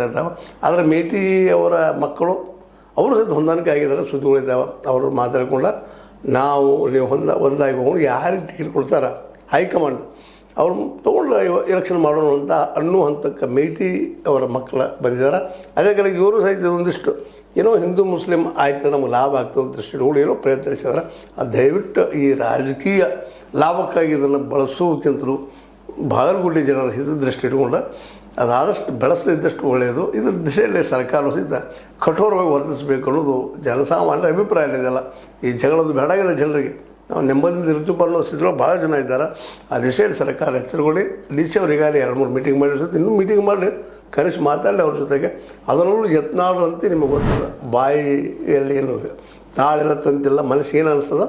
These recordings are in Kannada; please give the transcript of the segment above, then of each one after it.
ಆಗ್ತಾ ಇದ್ದಾವೆ. ಆದರೆ ಮೇಟಿ ಅವರ ಮಕ್ಕಳು ಅವರು ಸಹಿತ ಹೊಂದಾಣಿಕೆ ಆಗಿದ್ದಾರೆ, ಸುದ್ದಿಗಳಿದ್ದಾವೆ. ಅವರು ಮಾತಾಡಿಕೊಂಡ ನೀವು ಒಂದಾಗಿ ಹೋಗಿ ಯಾರಿಗೆ ಟಿಕೆಟ್ ಕೊಡ್ತಾರೆ ಹೈಕಮಾಂಡ್ ಅವ್ರು ತೊಗೊಂಡು ಎಲೆಕ್ಷನ್ ಮಾಡೋಣ ಅಂತ ಅನ್ನೋ ಹಂತಕ್ಕೆ ಮೇಟಿ ಅವರ ಮಕ್ಕಳು ಬಂದಿದ್ದಾರೆ. ಅದೇ ಕಾಲಕ್ಕೆ ಇವರು ಸಹಿತ ಒಂದಿಷ್ಟು ಏನೋ ಹಿಂದೂ ಮುಸ್ಲಿಂ ಆಯ್ತು ನಮಗೆ ಲಾಭ ಆಗ್ತದೆ ದೃಷ್ಟಿಗಳು ಏನೋ ಪ್ರಯತ್ನಿಸಿದ್ದಾರೆ. ದಯವಿಟ್ಟು ಈ ರಾಜಕೀಯ ಲಾಭಕ್ಕಾಗಿ ಇದನ್ನು ಬಳಸೋಕ್ಕಿಂತಲೂ ಬಾಗಲಕೋಟೆ ಜನರ ಹಿತದೃಷ್ಟಿ ಇಟ್ಕೊಂಡು ಅದಾದಷ್ಟು ಬೆಳೆಸದಿದ್ದಷ್ಟು ಒಳ್ಳೆಯದು. ಇದರ ದಿಶೆಯಲ್ಲಿ ಸರ್ಕಾರ ಸಹಿತ ಕಠೋರವಾಗಿ ವರ್ತಿಸಬೇಕು ಅನ್ನೋದು ಜನಸಾಮಾನ್ಯರ ಅಭಿಪ್ರಾಯ ಇದೆಯಲ್ಲ. ಈ ಜಗಳದ್ದು ಬೇಡಾಗಿದೆ ಜನರಿಗೆ, ನಾವು ನೆಮ್ಮದಿಯಿಂದ ಇರ್ತೀವಿ ಅನ್ನೋ ಸ್ಥಿತಿಗಳು ಭಾಳ ಜನ ಇದ್ದಾರೆ. ಆ ದಿಶೆಯಲ್ಲಿ ಸರ್ಕಾರ ಎಚ್ಚರಗೊಳ್ಳಿ. ಡಿ ಸಿ ಅವ್ರಿಗಾಗಲಿ 2-3 ಮೀಟಿಂಗ್ ಮಾಡಿ ಇನ್ನೂ ಮೀಟಿಂಗ್ ಮಾಡಿ ಕರೆಸಿ ಮಾತಾಡಲಿ ಅವ್ರ ಜೊತೆಗೆ. ಅದರಲ್ಲೂ ಯತ್ನಾಳು ಅಂತ ನಿಮಗೆ ಗೊತ್ತಿಲ್ಲ, ಬಾಯಿಯಲ್ಲಿ ಏನು ತಾಳೆಲ್ಲ ತಂತಿಲ್ಲ, ಮನಸ್ಸಿಗೆ ಏನು ಅನಿಸ್ತದ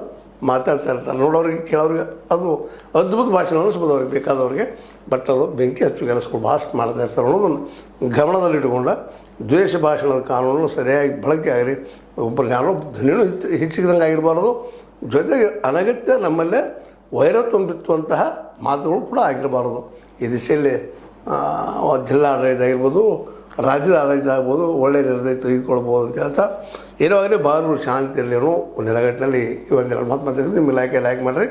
ಮಾತಾಡ್ತಾ ಇರ್ತಾರೆ. ನೋಡೋರಿಗೆ ಕೇಳೋರಿಗೆ ಅದು ಅದ್ಭುತ ಭಾಷಣ ಅನ್ನಿಸ್ಬೋದು ಅವ್ರಿಗೆ ಬೇಕಾದವ್ರಿಗೆ. ಬಟ್ ಅದು ಬೆಂಕಿ ಹಚ್ಚು ಕೆಲಸಗಳು ಭಾಳಷ್ಟು ಮಾಡ್ತಾ ಇರ್ತಾರೆ ಅನ್ನೋದನ್ನು ಗಮನದಲ್ಲಿಟ್ಟುಕೊಂಡ ದ್ವೇಷ ಭಾಷಣದ ಕಾನೂನು ಸರಿಯಾಗಿ ಬಳಕೆ ಆಗಲಿ. ಒಬ್ಬರು ಯಾರೋ ಧ್ವನಿಯೂ ಹೆಚ್ಚಿದಂಗೆ ಆಗಿರಬಾರ್ದು, ಜೊತೆಗೆ ಅನಗತ್ಯ ನಮ್ಮಲ್ಲೇ ವೈರ ತುಂಬಿತ್ತುವಂತಹ ಮಾತುಗಳು ಕೂಡ ಆಗಿರಬಾರ್ದು. ಈ ದಿಶೆಯಲ್ಲಿ ಜಿಲ್ಲಾ ಆಡಳಿತ ಆಗಿರ್ಬೋದು, ರಾಜ್ಯದ ಆಡಳಿತ ಆಗ್ಬೋದು, ಒಳ್ಳೆಯ ನಿರ್ಣಯ ತೆಗೆದುಕೊಳ್ಬೋದು ಅಂತ ಹೇಳ್ತಾ ಇರುವಾಗಲೇ ಬಾಗಲಕೋಟೆ ಶಾಂತಿ ಇರಲಿ ಅನ್ನೋ ನೆಲಗಟ್ಟಿನಲ್ಲಿ ಈ ಒಂದೆರಡು ಮಾತು ಮಾತಾಡಿದ್ರೆ ನಿಮ್ಮ ಇಲಾಖೆ ಲೈಕ್ ಮಾಡಿರಿ,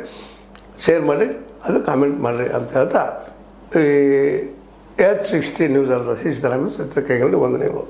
ಶೇರ್ ಮಾಡಿರಿ, ಅದು ಕಾಮೆಂಟ್ ಮಾಡಿರಿ ಅಂತ ಹೇಳ್ತಾ ಈ H60 ನ್ಯೂಸ್ ಅರ್ಥ ಸಿದ್ಧರಾಮಯ್ಯ ವಂದನೆಗಳು.